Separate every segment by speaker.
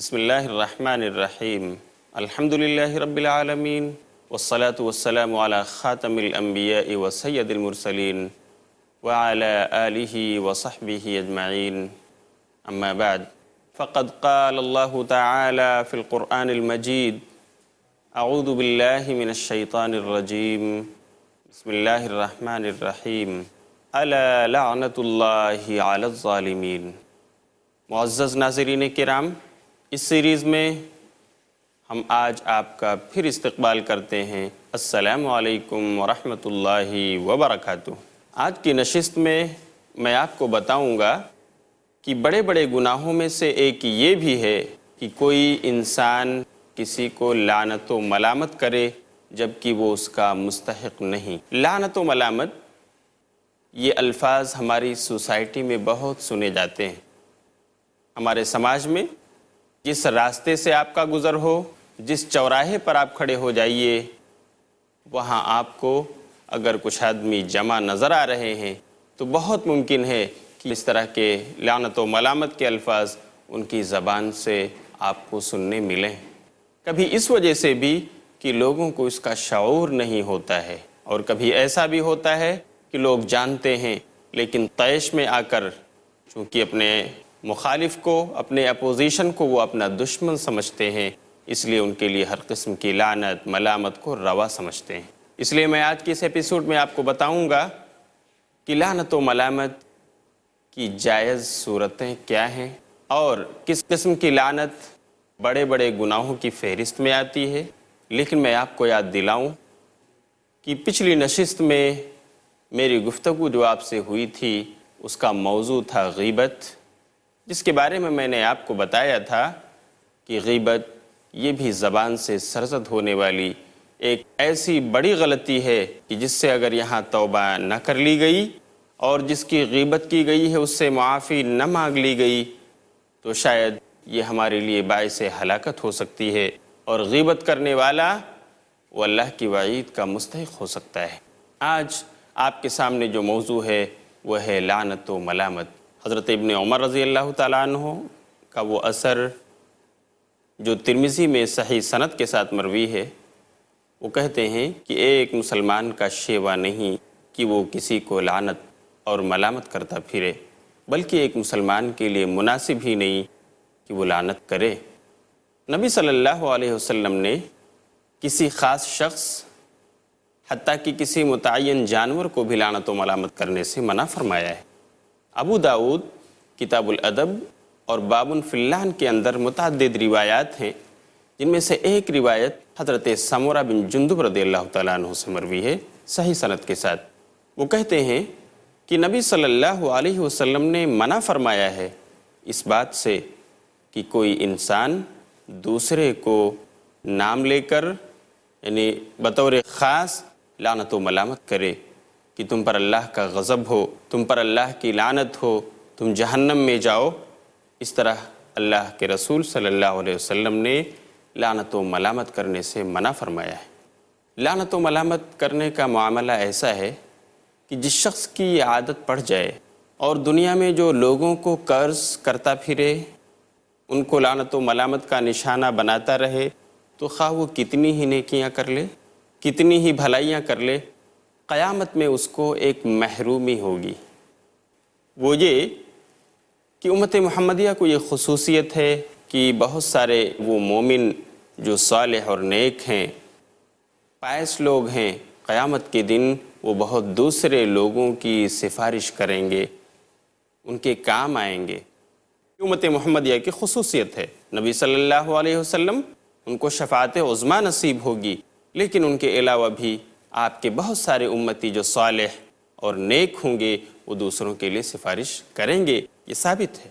Speaker 1: بسم اللہ الرحمن الرحیم الحمد للہ رب العالمین والصلاة والسلام علی خاتم الانبیاء وسید المرسلین وعلی آلہ وصحبہ اجمعین اما بعد فقد قال اللہ تعالی فی القرآن المجید اعوذ باللہ من الشیطان الرجیم بسم اللہ الرحمن الرحیم الا لعنت اللہ علی الظالمین۔ معزز ناظرین کرام، اس سیریز میں ہم آج آپ کا پھر استقبال کرتے ہیں۔ السلام علیکم ورحمۃ اللہ وبرکاتہ۔ آج کی نشست میں آپ کو بتاؤں گا کہ بڑے بڑے گناہوں میں سے ایک یہ بھی ہے کہ کوئی انسان کسی کو لعنت و ملامت کرے جبکہ وہ اس کا مستحق نہیں۔ لعنت و ملامت یہ الفاظ ہماری سوسائٹی میں بہت سنے جاتے ہیں۔ ہمارے سماج میں جس راستے سے آپ کا گزر ہو، جس چوراہے پر آپ کھڑے ہو جائیے، وہاں آپ کو اگر کچھ آدمی جمع نظر آ رہے ہیں تو بہت ممکن ہے کہ اس طرح کے لعنت و ملامت کے الفاظ ان کی زبان سے آپ کو سننے ملیں۔ کبھی اس وجہ سے بھی کہ لوگوں کو اس کا شعور نہیں ہوتا ہے، اور کبھی ایسا بھی ہوتا ہے کہ لوگ جانتے ہیں لیکن طیش میں آ کر چونکہ اپنے مخالف کو، اپنے اپوزیشن کو وہ اپنا دشمن سمجھتے ہیں، اس لیے ان کے لیے ہر قسم کی لعنت ملامت کو روا سمجھتے ہیں۔ اس لیے میں آج کے اس ایپیسوڈ میں آپ کو بتاؤں گا کہ لعنت و ملامت کی جائز صورتیں کیا ہیں اور کس قسم کی لعنت بڑے بڑے گناہوں کی فہرست میں آتی ہے۔ لیکن میں آپ کو یاد دلاؤں کہ پچھلی نشست میں میری گفتگو جو آپ سے ہوئی تھی اس کا موضوع تھا غیبت، جس کے بارے میں نے آپ کو بتایا تھا کہ غیبت یہ بھی زبان سے سرزد ہونے والی ایک ایسی بڑی غلطی ہے کہ جس سے اگر یہاں توبہ نہ کر لی گئی اور جس کی غیبت کی گئی ہے اس سے معافی نہ مانگ لی گئی تو شاید یہ ہمارے لیے باعث ہلاکت ہو سکتی ہے، اور غیبت کرنے والا وہ اللہ کی وعید کا مستحق ہو سکتا ہے۔ آج آپ کے سامنے جو موضوع ہے وہ ہے لعنت و ملامت۔ حضرت ابن عمر رضی اللہ تعالیٰ عنہ کا وہ اثر جو ترمذی میں صحیح سند کے ساتھ مروی ہے، وہ کہتے ہیں کہ ایک مسلمان کا شیوا نہیں کہ وہ کسی کو لعنت اور ملامت کرتا پھرے، بلکہ ایک مسلمان کے لیے مناسب ہی نہیں کہ وہ لعنت کرے۔ نبی صلی اللہ علیہ وسلم نے کسی خاص شخص حتیٰ کہ کسی متعین جانور کو بھی لعنت و ملامت کرنے سے منع فرمایا ہے۔ ابو داؤد کتاب الادب اور باب فی اللعن کے اندر متعدد روایات ہیں، جن میں سے ایک روایت حضرت سمرہ بن جندب رضی اللہ تعالیٰ عنہ سے مروی ہے صحیح سند کے ساتھ۔ وہ کہتے ہیں کہ نبی صلی اللہ علیہ وسلم نے منع فرمایا ہے اس بات سے کہ کوئی انسان دوسرے کو نام لے کر یعنی بطور خاص لعنت و ملامت کرے کہ تم پر اللہ کا غضب ہو، تم پر اللہ کی لعنت ہو، تم جہنم میں جاؤ۔ اس طرح اللہ کے رسول صلی اللہ علیہ وسلم نے لعنت و ملامت کرنے سے منع فرمایا ہے۔ لعنت و ملامت کرنے کا معاملہ ایسا ہے کہ جس شخص کی یہ عادت پڑ جائے اور دنیا میں جو لوگوں کو قرض کرتا پھرے، ان کو لعنت و ملامت کا نشانہ بناتا رہے، تو خواہ وہ کتنی ہی نیکیاں کر لے، کتنی ہی بھلائیاں کر لے، قیامت میں اس کو ایک محرومی ہوگی۔ وہ یہ کہ امت محمدیہ کو یہ خصوصیت ہے کہ بہت سارے وہ مومن جو صالح اور نیک ہیں، پائس لوگ ہیں، قیامت کے دن وہ بہت دوسرے لوگوں کی سفارش کریں گے، ان کے کام آئیں گے۔ امت محمدیہ کی خصوصیت ہے۔ نبی صلی اللہ علیہ وسلم ان کو شفاعت عظمیٰ نصیب ہوگی، لیکن ان کے علاوہ بھی آپ کے بہت سارے امتی جو صالح اور نیک ہوں گے وہ دوسروں کے لیے سفارش کریں گے، یہ ثابت ہے۔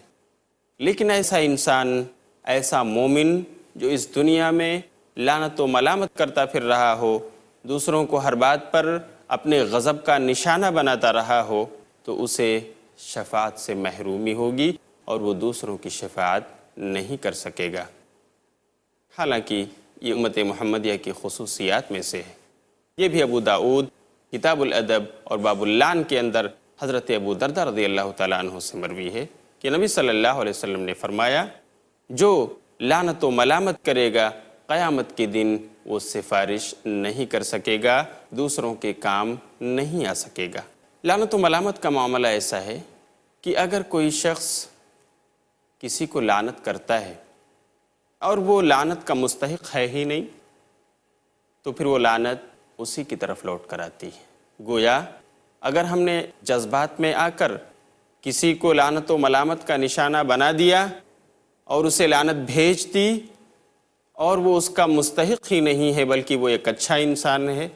Speaker 1: لیکن ایسا انسان، ایسا مومن جو اس دنیا میں لعنت و ملامت کرتا پھر رہا ہو، دوسروں کو ہر بات پر اپنے غضب کا نشانہ بناتا رہا ہو، تو اسے شفاعت سے محرومی ہوگی اور وہ دوسروں کی شفاعت نہیں کر سکے گا۔ حالانکہ یہ امت محمدیہ کی خصوصیات میں سے ہے۔ یہ بھی ابو داؤد کتاب الادب اور باب اللعن کے اندر حضرت ابو دردہ رضی اللہ تعالیٰ عنہ سے مروی ہے کہ نبی صلی اللہ علیہ وسلم نے فرمایا، جو لعنت و ملامت کرے گا، قیامت کے دن وہ سفارش نہیں کر سکے گا، دوسروں کے کام نہیں آ سکے گا۔ لعنت و ملامت کا معاملہ ایسا ہے کہ اگر کوئی شخص کسی کو لعنت کرتا ہے اور وہ لعنت کا مستحق ہے ہی نہیں، تو پھر وہ لعنت اسی کی طرف لوٹ کر آتی ہے۔ گویا اگر ہم نے جذبات میں آ کر کسی کو لعنت و ملامت کا نشانہ بنا دیا اور اسے لعنت بھیج دی اور وہ اس کا مستحق ہی نہیں ہے بلکہ وہ ایک اچھا انسان ہے،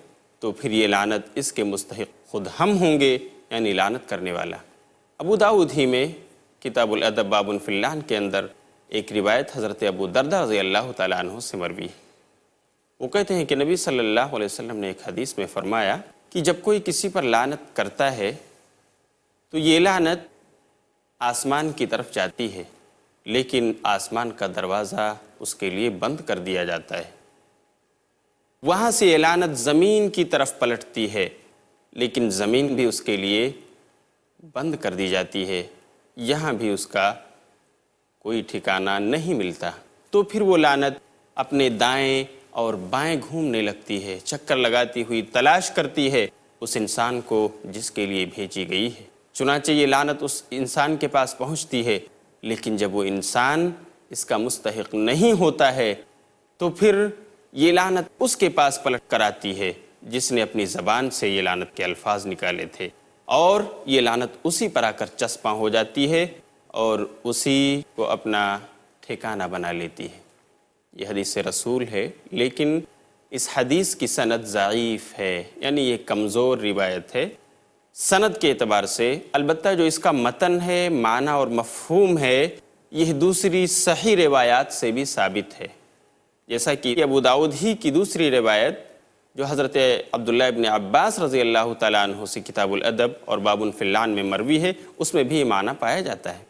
Speaker 1: تو پھر یہ لعنت اس کے مستحق خود ہم ہوں گے، یعنی لعنت کرنے والا۔ ابو داؤد ہی میں کتاب الادب باب فی اللعن کے اندر ایک روایت حضرت ابو درداء رضی اللہ تعالیٰ عنہ سے مروی ہے۔ وہ کہتے ہیں کہ نبی صلی اللہ علیہ وسلم نے ایک حدیث میں فرمایا کہ جب کوئی کسی پر لعنت کرتا ہے تو یہ لعنت آسمان کی طرف جاتی ہے، لیکن آسمان کا دروازہ اس کے لیے بند کر دیا جاتا ہے۔ وہاں سے یہ لعنت زمین کی طرف پلٹتی ہے، لیکن زمین بھی اس کے لیے بند کر دی جاتی ہے، یہاں بھی اس کا کوئی ٹھکانہ نہیں ملتا۔ تو پھر وہ لعنت اپنے دائیں اور بائیں گھومنے لگتی ہے، چکر لگاتی ہوئی تلاش کرتی ہے اس انسان کو جس کے لیے بھیجی گئی ہے۔ چنانچہ یہ لعنت اس انسان کے پاس پہنچتی ہے، لیکن جب وہ انسان اس کا مستحق نہیں ہوتا ہے تو پھر یہ لعنت اس کے پاس پلٹ کر آتی ہے جس نے اپنی زبان سے یہ لعنت کے الفاظ نکالے تھے، اور یہ لعنت اسی پر آ کر چسپاں ہو جاتی ہے اور اسی کو اپنا ٹھکانہ بنا لیتی ہے۔ یہ حدیث رسول ہے، لیکن اس حدیث کی سند ضعیف ہے، یعنی یہ کمزور روایت ہے سند کے اعتبار سے۔ البتہ جو اس کا متن ہے، معنی اور مفہوم ہے، یہ دوسری صحیح روایات سے بھی ثابت ہے، جیسا کہ ابو داؤد ہی کی دوسری روایت جو حضرت عبداللہ ابن عباس رضی اللہ تعالیٰ عنہ سے کتاب الادب اور باب فی اللعن میں مروی ہے، اس میں بھی یہ معنی پایا جاتا ہے۔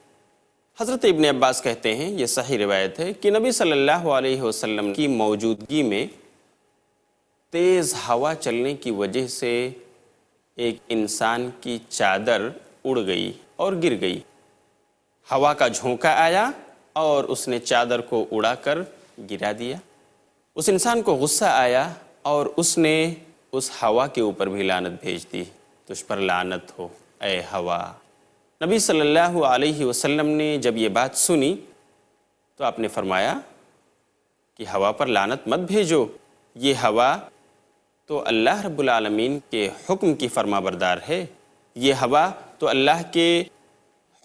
Speaker 1: حضرت ابن عباس کہتے ہیں، یہ صحیح روایت ہے کہ نبی صلی اللہ علیہ وسلم کی موجودگی میں تیز ہوا چلنے کی وجہ سے ایک انسان کی چادر اڑ گئی اور گر گئی۔ ہوا کا جھونکا آیا اور اس نے چادر کو اڑا کر گرا دیا۔ اس انسان کو غصہ آیا اور اس نے اس ہوا کے اوپر بھی لعنت بھیج دی، تجھ پر لعنت ہو اے ہوا۔ نبی صلی اللہ علیہ وسلم نے جب یہ بات سنی تو آپ نے فرمایا کہ ہوا پر لعنت مت بھیجو، یہ ہوا تو اللہ رب العالمین کے حکم کی فرما بردار ہے، یہ ہوا تو اللہ کے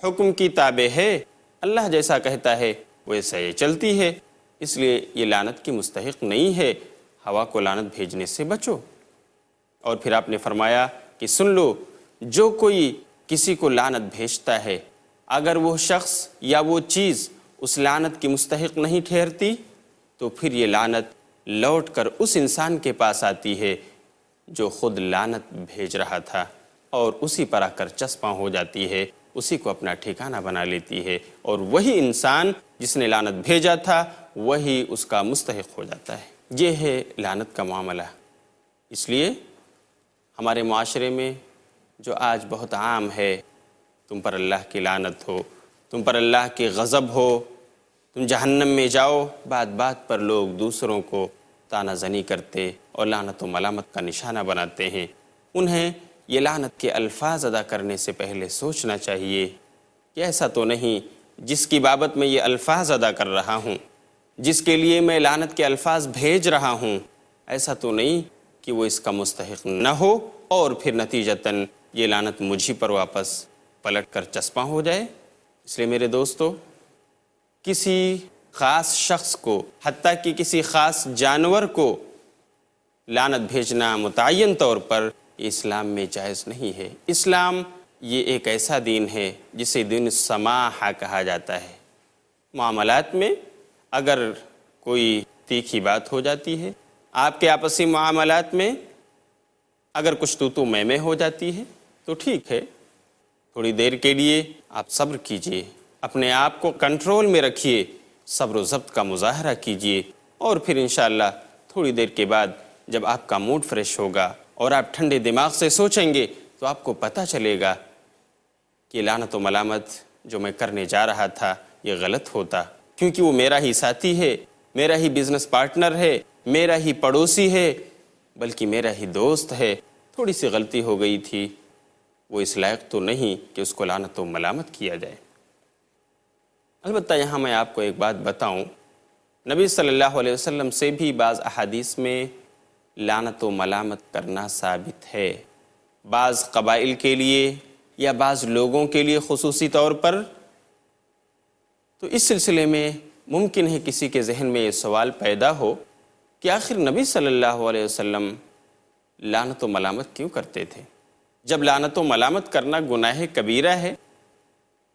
Speaker 1: حکم کی تابع ہے، اللہ جیسا کہتا ہے ویسا یہ چلتی ہے، اس لیے یہ لعنت کی مستحق نہیں ہے، ہوا کو لعنت بھیجنے سے بچو۔ اور پھر آپ نے فرمایا کہ سن لو، جو کوئی کسی کو لعنت بھیجتا ہے اگر وہ شخص یا وہ چیز اس لعنت کی مستحق نہیں ٹھہرتی تو پھر یہ لعنت لوٹ کر اس انسان کے پاس آتی ہے جو خود لعنت بھیج رہا تھا، اور اسی پر آ کر چسپاں ہو جاتی ہے، اسی کو اپنا ٹھکانہ بنا لیتی ہے، اور وہی انسان جس نے لعنت بھیجا تھا وہی اس کا مستحق ہو جاتا ہے۔ یہ ہے لعنت کا معاملہ۔ اس لیے ہمارے معاشرے میں جو آج بہت عام ہے، تم پر اللہ کی لعنت ہو، تم پر اللہ کی غضب ہو، تم جہنم میں جاؤ، بات بات پر لوگ دوسروں کو طعنہ زنی کرتے اور لعنت و ملامت کا نشانہ بناتے ہیں۔ انہیں یہ لعنت کے الفاظ ادا کرنے سے پہلے سوچنا چاہیے کہ ایسا تو نہیں جس کی بابت میں یہ الفاظ ادا کر رہا ہوں، جس کے لیے میں لعنت کے الفاظ بھیج رہا ہوں، ایسا تو نہیں کہ وہ اس کا مستحق نہ ہو اور پھر نتیجتاً یہ لعنت مجھی پر واپس پلٹ کر چسپاں ہو جائے۔ اس لیے میرے دوستو، کسی خاص شخص کو، حتیٰ کہ کسی خاص جانور کو لعنت بھیجنا متعین طور پر اسلام میں جائز نہیں ہے۔ اسلام یہ ایک ایسا دین ہے جسے دین السماحہ کہا جاتا ہے۔ معاملات میں اگر کوئی تیکھی بات ہو جاتی ہے، آپ کے آپسی معاملات میں اگر کچھ تو میں ہو جاتی ہے تو ٹھیک ہے، تھوڑی دیر کے لیے آپ صبر کیجئے، اپنے آپ کو کنٹرول میں رکھیے، صبر و ضبط کا مظاہرہ کیجئے، اور پھر انشاءاللہ تھوڑی دیر کے بعد جب آپ کا موڈ فریش ہوگا اور آپ ٹھنڈے دماغ سے سوچیں گے تو آپ کو پتہ چلے گا کہ لعنت و ملامت جو میں کرنے جا رہا تھا یہ غلط ہوتا، کیونکہ وہ میرا ہی ساتھی ہے، میرا ہی بزنس پارٹنر ہے، میرا ہی پڑوسی ہے، بلکہ میرا ہی دوست ہے، تھوڑی سی غلطی ہو گئی تھی، وہ اس لائق تو نہیں کہ اس کو لعنت و ملامت کیا جائے۔ البتہ یہاں میں آپ کو ایک بات بتاؤں، نبی صلی اللہ علیہ وسلم سے بھی بعض احادیث میں لعنت و ملامت کرنا ثابت ہے، بعض قبائل کے لیے یا بعض لوگوں کے لیے خصوصی طور پر۔ تو اس سلسلے میں ممکن ہے کسی کے ذہن میں یہ سوال پیدا ہو کہ آخر نبی صلی اللہ علیہ وسلم لعنت و ملامت کیوں کرتے تھے؟ جب لعنت و ملامت کرنا گناہ کبیرہ ہے،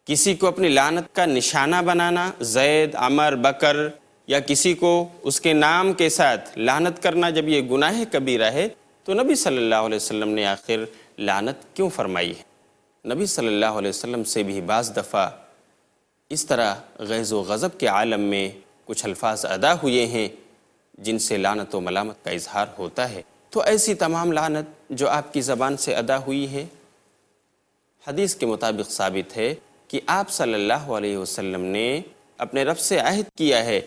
Speaker 1: کسی کو اپنی لعنت کا نشانہ بنانا، زید، عمر، بکر یا کسی کو اس کے نام کے ساتھ لعنت کرنا جب یہ گناہ کبیرہ ہے، تو نبی صلی اللہ علیہ وسلم نے آخر لعنت کیوں فرمائی ہے؟ نبی صلی اللہ علیہ وسلم سے بھی بعض دفعہ اس طرح غیظ و غضب کے عالم میں کچھ الفاظ ادا ہوئے ہیں جن سے لعنت و ملامت کا اظہار ہوتا ہے۔ تو ایسی تمام لعنت جو آپ کی زبان سے ادا ہوئی ہے، حدیث کے مطابق ثابت ہے کہ آپ صلی اللہ علیہ وسلم نے اپنے رب سے عہد کیا ہے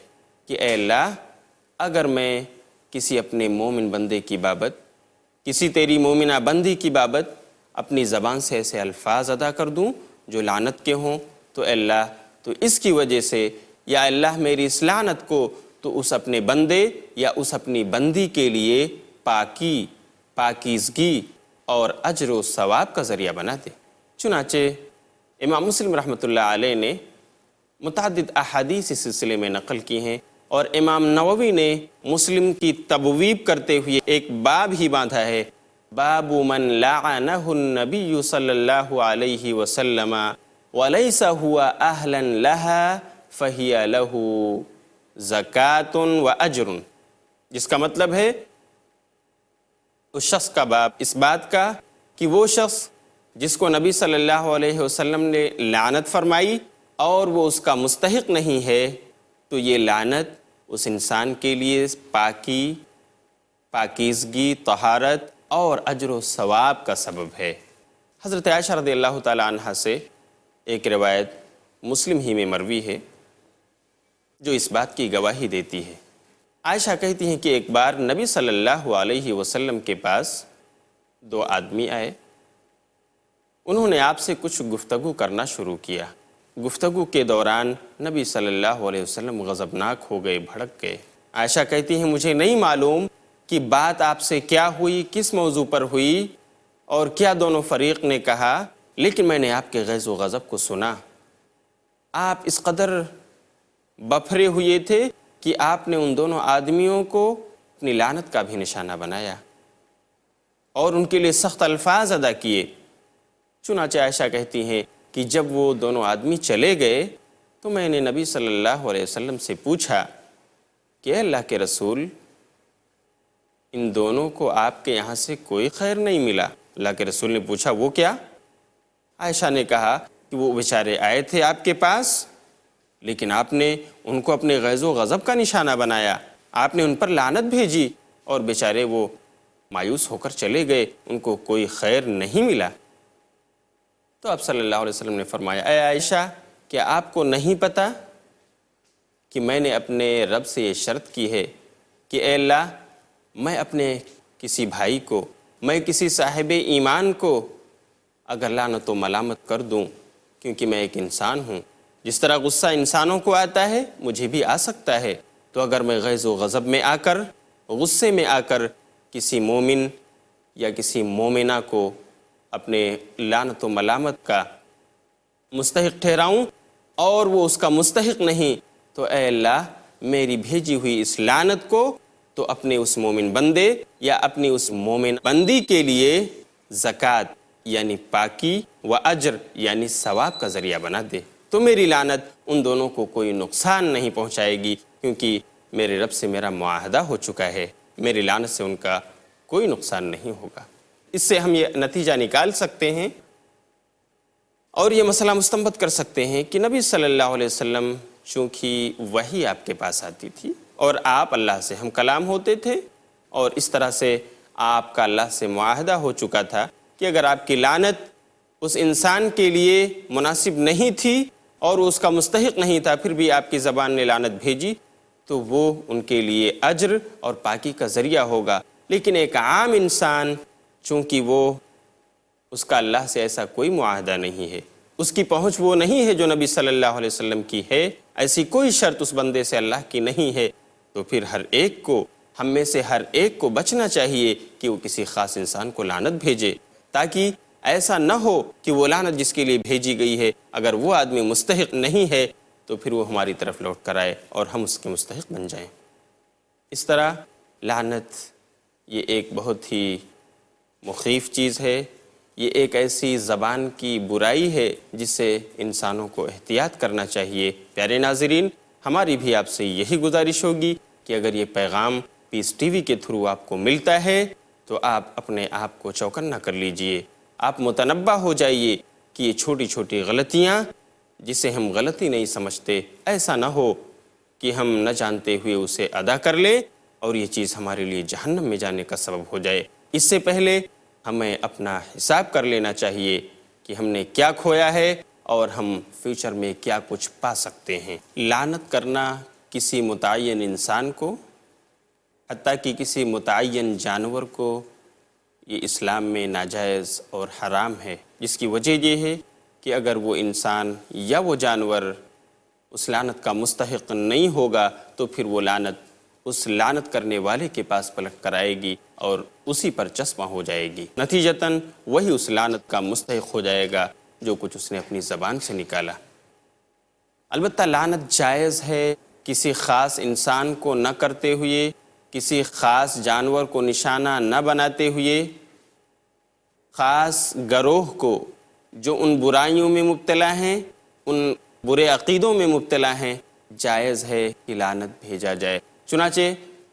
Speaker 1: کہ اے اللہ، اگر میں کسی اپنے مومن بندے کی بابت، کسی تیری مومنہ بندی کی بابت اپنی زبان سے ایسے الفاظ ادا کر دوں جو لعنت کے ہوں، تو اے اللہ تو اس کی وجہ سے، یا اللہ میری اس لعنت کو تو اس اپنے بندے یا اس اپنی بندی کے لیے پاکی، پاکیزگی اور اجر و ثواب کا ذریعہ بنا دے۔ چنانچہ امام مسلم رحمۃ اللہ علیہ نے متعدد احادیث اس سلسلے میں نقل کی ہیں، اور امام نووی نے مسلم کی تبویب کرتے ہوئے ایک باب ہی باندھا ہے، باب من لعنہ النبی صلی اللہ علیہ وسلم ولیس ہوا اہلا لہا فہی لہ زکاۃ و اجر، جس کا مطلب ہے اس شخص کا باب اس بات کا کہ وہ شخص جس کو نبی صلی اللہ علیہ وسلم نے لعنت فرمائی اور وہ اس کا مستحق نہیں ہے، تو یہ لعنت اس انسان کے لیے پاکی، پاکیزگی، طہارت اور اجر و ثواب کا سبب ہے۔ حضرت عائشہ رضی اللہ تعالی عنہ سے ایک روایت مسلم ہی میں مروی ہے جو اس بات کی گواہی دیتی ہے۔ عائشہ کہتی ہیں کہ ایک بار نبی صلی اللہ علیہ وسلم کے پاس دو آدمی آئے، انہوں نے آپ سے کچھ گفتگو کرنا شروع کیا۔ گفتگو کے دوران نبی صلی اللہ علیہ وسلم غضبناک ہو گئے، بھڑک گئے۔ عائشہ کہتی ہیں مجھے نہیں معلوم کہ بات آپ سے کیا ہوئی، کس موضوع پر ہوئی اور کیا دونوں فریق نے کہا، لیکن میں نے آپ کے غیظ و غضب کو سنا۔ آپ اس قدر بپھرے ہوئے تھے کہ آپ نے ان دونوں آدمیوں کو اپنی لعنت کا بھی نشانہ بنایا اور ان کے لیے سخت الفاظ ادا کیے۔ چنانچہ عائشہ کہتی ہیں کہ جب وہ دونوں آدمی چلے گئے تو میں نے نبی صلی اللہ علیہ وسلم سے پوچھا کہ اے اللہ کے رسول، ان دونوں کو آپ کے یہاں سے کوئی خیر نہیں ملا؟ اللہ کے رسول نے پوچھا وہ کیا؟ عائشہ نے کہا کہ وہ بیچارے آئے تھے آپ کے پاس، لیکن آپ نے ان کو اپنے غیظ و غضب کا نشانہ بنایا، آپ نے ان پر لعنت بھیجی اور بیچارے وہ مایوس ہو کر چلے گئے، ان کو کوئی خیر نہیں ملا۔ تو آپ صلی اللہ علیہ وسلم نے فرمایا اے عائشہ، کیا آپ کو نہیں پتہ کہ میں نے اپنے رب سے یہ شرط کی ہے کہ اے اللہ، میں اپنے کسی بھائی کو، میں کسی صاحب ایمان کو اگر لعنت و ملامت کر دوں، کیونکہ میں ایک انسان ہوں، جس طرح غصہ انسانوں کو آتا ہے مجھے بھی آ سکتا ہے، تو اگر میں غیظ و غضب میں آ کر، غصے میں آ کر کسی مومن یا کسی مومنہ کو اپنے لعنت و ملامت کا مستحق ٹھہراؤں اور وہ اس کا مستحق نہیں، تو اے اللہ میری بھیجی ہوئی اس لعنت کو تو اپنے اس مومن بندے یا اپنی اس مومن بندی کے لیے زکوٰۃ یعنی پاکی و اجر یعنی ثواب کا ذریعہ بنا دے، تو میری لعنت ان دونوں کو کوئی نقصان نہیں پہنچائے گی، کیونکہ میرے رب سے میرا معاہدہ ہو چکا ہے، میری لعنت سے ان کا کوئی نقصان نہیں ہوگا۔ اس سے ہم یہ نتیجہ نکال سکتے ہیں اور یہ مسئلہ مستنبط کر سکتے ہیں کہ نبی صلی اللہ علیہ وسلم چونکہ وحی آپ کے پاس آتی تھی اور آپ اللہ سے ہم کلام ہوتے تھے، اور اس طرح سے آپ کا اللہ سے معاہدہ ہو چکا تھا کہ اگر آپ کی لعنت اس انسان کے لیے مناسب نہیں تھی اور اس کا مستحق نہیں تھا، پھر بھی آپ کی زبان نے لعنت بھیجی، تو وہ ان کے لیے اجر اور پاکی کا ذریعہ ہوگا۔ لیکن ایک عام انسان، چونکہ وہ اس کا اللہ سے ایسا کوئی معاہدہ نہیں ہے، اس کی پہنچ وہ نہیں ہے جو نبی صلی اللہ علیہ وسلم کی ہے، ایسی کوئی شرط اس بندے سے اللہ کی نہیں ہے، تو پھر ہم میں سے ہر ایک کو بچنا چاہیے کہ وہ کسی خاص انسان کو لعنت بھیجے، تاکہ ایسا نہ ہو کہ وہ لعنت جس کے لیے بھیجی گئی ہے اگر وہ آدمی مستحق نہیں ہے تو پھر وہ ہماری طرف لوٹ کر آئے اور ہم اس کے مستحق بن جائیں۔ اس طرح لعنت یہ ایک بہت ہی مخیف چیز ہے، یہ ایک ایسی زبان کی برائی ہے جس سے انسانوں کو احتیاط کرنا چاہیے۔ پیارے ناظرین، ہماری بھی آپ سے یہی گزارش ہوگی کہ اگر یہ پیغام پیس ٹی وی کے تھرو آپ کو ملتا ہے تو آپ اپنے آپ کو چوکنا کر لیجئے، آپ متنبہ ہو جائیے کہ یہ چھوٹی چھوٹی غلطیاں جسے ہم غلطی نہیں سمجھتے، ایسا نہ ہو کہ ہم نہ جانتے ہوئے اسے ادا کر لیں اور یہ چیز ہمارے لیے جہنم میں جانے کا سبب ہو جائے۔ اس سے پہلے ہمیں اپنا حساب کر لینا چاہیے کہ ہم نے کیا کھویا ہے اور ہم فیوچر میں کیا کچھ پا سکتے ہیں۔ لعنت کرنا کسی متعین انسان کو، حتیٰ کہ کسی متعین جانور کو، یہ اسلام میں ناجائز اور حرام ہے، جس کی وجہ یہ ہے کہ اگر وہ انسان یا وہ جانور اس لعنت کا مستحق نہیں ہوگا تو پھر وہ لعنت اس لعنت کرنے والے کے پاس پلٹ کر آئے گی اور اسی پر چسپاں ہو جائے گی، نتیجتاً وہی اس لعنت کا مستحق ہو جائے گا جو کچھ اس نے اپنی زبان سے نکالا۔ البتہ لعنت جائز ہے کسی خاص انسان کو نہ کرتے ہوئے، کسی خاص جانور کو نشانہ نہ بناتے ہوئے، خاص گروہ کو جو ان برائیوں میں مبتلا ہیں، ان برے عقیدوں میں مبتلا ہیں، جائز ہے کہ لعنت بھیجا جائے۔ چنانچہ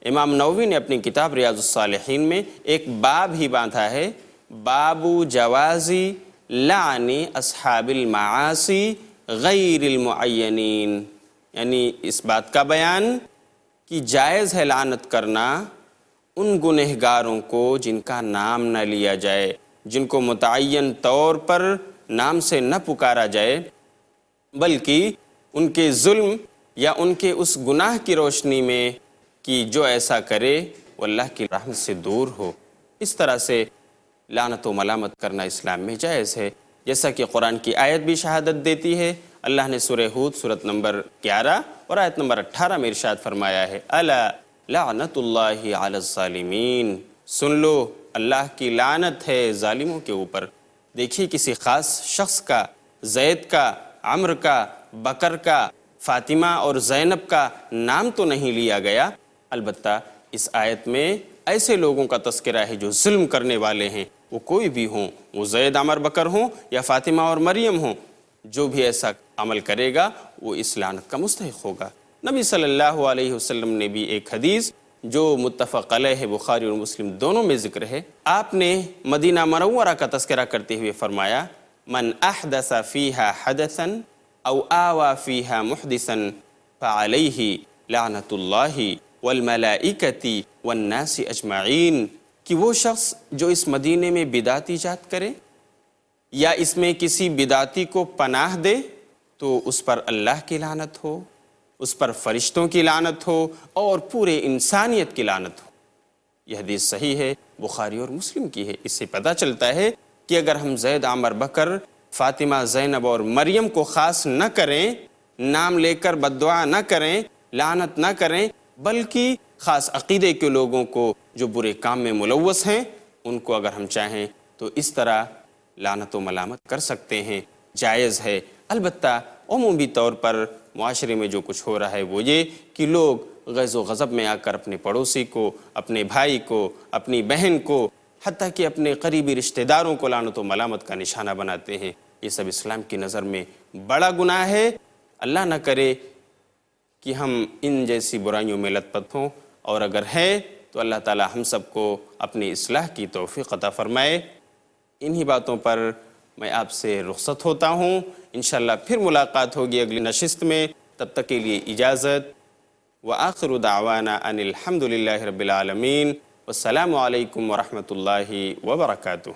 Speaker 1: امام نووی نے اپنی کتاب ریاض الصالحین میں ایک باب ہی باندھا ہے، باب جوازی لعن اصحاب المعاصی غیر المعینین، یعنی اس بات کا بیان کہ جائز ہے لعنت کرنا ان گنہگاروں کو جن کا نام نہ لیا جائے، جن کو متعین طور پر نام سے نہ پکارا جائے، بلکہ ان کے ظلم یا ان کے اس گناہ کی روشنی میں کہ جو ایسا کرے وہ اللہ کی رحمت سے دور ہو۔ اس طرح سے لعنت و ملامت کرنا اسلام میں جائز ہے، جیسا کہ قرآن کی آیت بھی شہادت دیتی ہے۔ اللہ نے سورہ ہود سورت نمبر 11 اور آیت نمبر 18 میں ارشاد فرمایا ہے، الا لعنت اللہ علی الظالمین، سن لو اللہ کی لعنت ہے ظالموں کے اوپر۔ دیکھیے کسی خاص شخص کا، زید کا، عمر کا، بکر کا، فاطمہ اور زینب کا نام تو نہیں لیا گیا، البتہ اس آیت میں ایسے لوگوں کا تذکرہ ہے جو ظلم کرنے والے ہیں، وہ کوئی بھی ہوں، وہ زید، عمر، بکر ہوں یا فاطمہ اور مریم ہوں، جو بھی ایسا عمل کرے گا وہ اس لعنت کا مستحق ہوگا۔ نبی صلی اللہ علیہ وسلم نے بھی ایک حدیث جو متفق علیہ بخاری اور مسلم دونوں میں ذکر ہے، آپ نے مدینہ منورہ کا تذکرہ کرتے ہوئے فرمایا، من احدث فیہا حدثا او آوى فیہا محدثا فعلیہ لعنت اللہ والملائکۃ والناس اجمعین، کہ وہ شخص جو اس مدینے میں بدعت ایجاد کرے یا اس میں کسی بدعتی کو پناہ دے تو اس پر اللہ کی لعنت ہو، اس پر فرشتوں کی لعنت ہو اور پورے انسانیت کی لعنت ہو۔ یہ حدیث صحیح ہے، بخاری اور مسلم کی ہے۔ اس سے پتہ چلتا ہے کہ اگر ہم زید، عمر، بکر، فاطمہ، زینب اور مریم کو خاص نہ کریں، نام لے کر بددعا نہ کریں، لعنت نہ کریں، بلکہ خاص عقیدے کے لوگوں کو جو برے کام میں ملوث ہیں ان کو اگر ہم چاہیں تو اس طرح لعنت و ملامت کر سکتے ہیں، جائز ہے۔ البتہ عمومی طور پر معاشرے میں جو کچھ ہو رہا ہے وہ یہ کہ لوگ غیظ و غضب میں آ کر اپنے پڑوسی کو، اپنے بھائی کو، اپنی بہن کو، حتیٰ کہ اپنے قریبی رشتہ داروں کو لعنت و ملامت کا نشانہ بناتے ہیں۔ یہ سب اسلام کی نظر میں بڑا گناہ ہے۔ اللہ نہ کرے کہ ہم ان جیسی برائیوں میں لت پت ہوں، اور اگر ہے تو اللہ تعالی ہم سب کو اپنی اصلاح کی توفیق عطا فرمائے۔ انہی باتوں پر میں آپ سے رخصت ہوتا ہوں، انشاءاللہ پھر ملاقات ہوگی اگلی نشست میں، تب تک کے لیے اجازت۔ وآخر دعوانا ان الحمد للہ رب العالمین، والسلام علیکم ورحمۃ اللہ وبرکاتہ۔